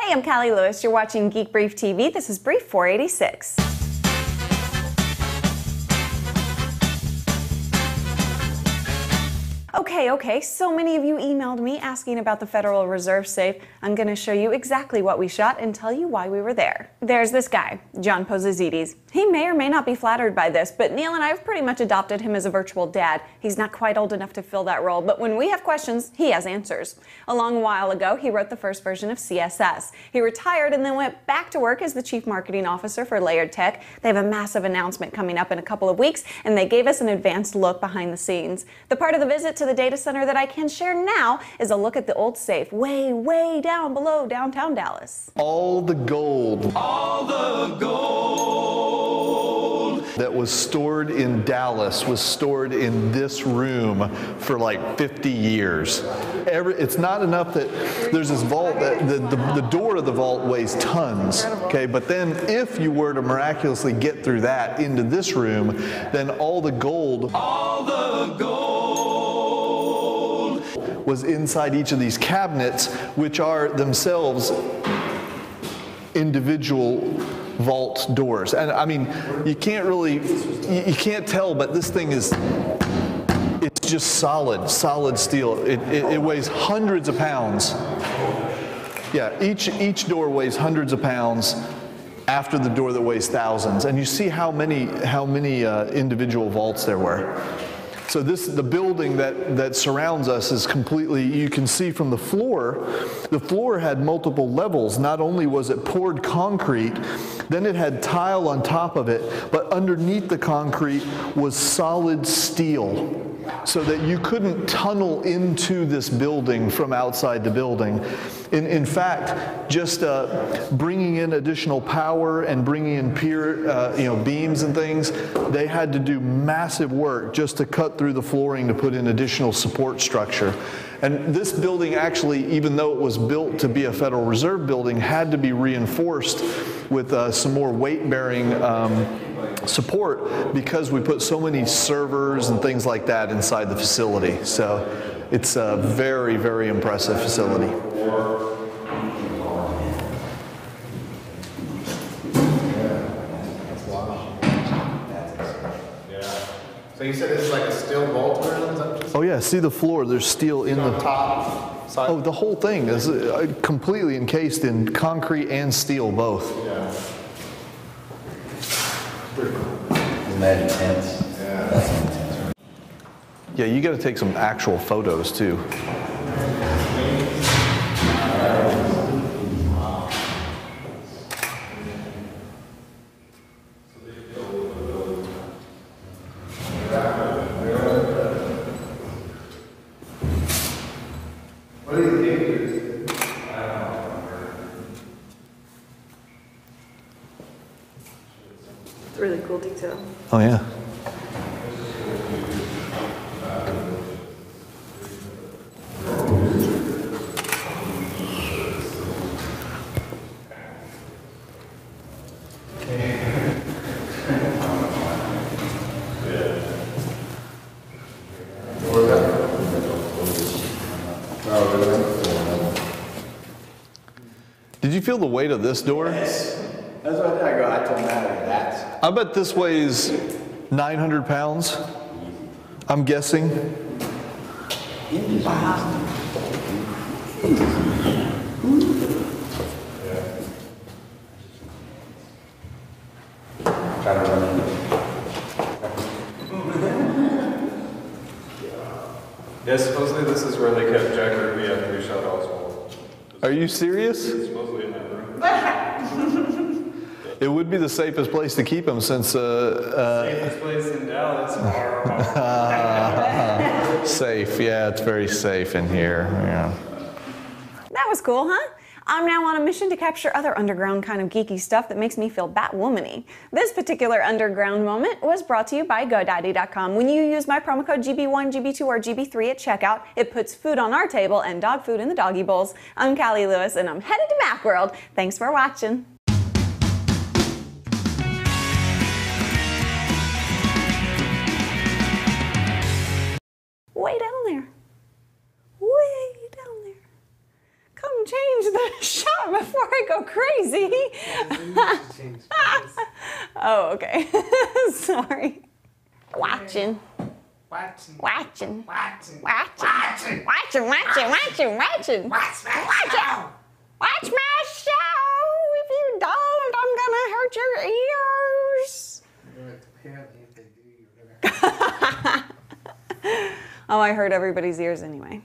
Hi, I'm Callie Lewis. You're watching GeekBrief TV. This is Brief 486. Okay, so many of you emailed me asking about the Federal Reserve safe. I'm going to show you exactly what we shot and tell you why we were there. There's this guy, John Pozizides. He may or may not be flattered by this, but Neil and I have pretty much adopted him as a virtual dad. He's not quite old enough to fill that role, but when we have questions, he has answers. A long while ago, he wrote the first version of CSS. He retired and then went back to work as the Chief Marketing Officer for Layered Tech. They have a massive announcement coming up in a couple of weeks, and they gave us an advanced look behind the scenes. The part of the visit to the data center that I can share now is a look at the old safe way down below downtown Dallas. All the gold that was stored in Dallas was stored in this room for like 50 years. It's not enough that there's this vault, that the door of the vault weighs tons, okay? But then if you were to miraculously get through that into this room, then all the gold was inside each of these cabinets, which are themselves individual vault doors. And I mean, you can't tell, but this thing it's just solid steel. It weighs hundreds of pounds. Yeah, each door weighs hundreds of pounds after the door that weighs thousands. And you see how many individual vaults there were. So the building that surrounds us is completely, you can see from the floor had multiple levels. Not only was it poured concrete, then it had tile on top of it, but underneath the concrete was solid steel, so that you couldn't tunnel into this building from outside the building. In fact, just bringing in additional power and bringing in beams and things, they had to do massive work just to cut through the flooring to put in additional support structure. And this building actually, even though it was built to be a Federal Reserve building, had to be reinforced with some more weight-bearing support, because we put so many servers and things like that inside the facility. So it's a very impressive facility. So you said it's like a steel vault room? Oh yeah, see the floor, there's steel in the top side? Oh, the whole thing is completely encased in concrete and steel, both. Yeah. Isn't that intense? Yeah. That's intense. Yeah, you got to take some actual photos too. What do you think? It's really cool detail. Oh yeah. Did you feel the weight of this door? Yes. That's what I told Maddie that. I bet this weighs 900 pounds. I'm guessing. Yeah, supposedly this is where they kept Jack Ruby after he shot Oswald. Are you serious? Supposedly in that room. It would be the safest place to keep him, since Safest place in Dallas. safe. Yeah, it's very safe in here. Yeah. That was cool, huh? I'm now on a mission to capture other underground kind of geeky stuff that makes me feel Batwoman-y. This particular underground moment was brought to you by GoDaddy.com. When you use my promo code GB1, GB2, or GB3 at checkout, it puts food on our table and dog food in the doggy bowls. I'm Callie Lewis, and I'm headed to Macworld. Thanks for watching. Way down there. Way down there. Come change the shot before I go crazy. Oh, okay. Sorry. Watching. Watching. Watching. Watching. Watching. Watching. Watching. Watching. Watch my show. If you don't, I'm gonna hurt your ears. Oh, I hurt everybody's ears anyway.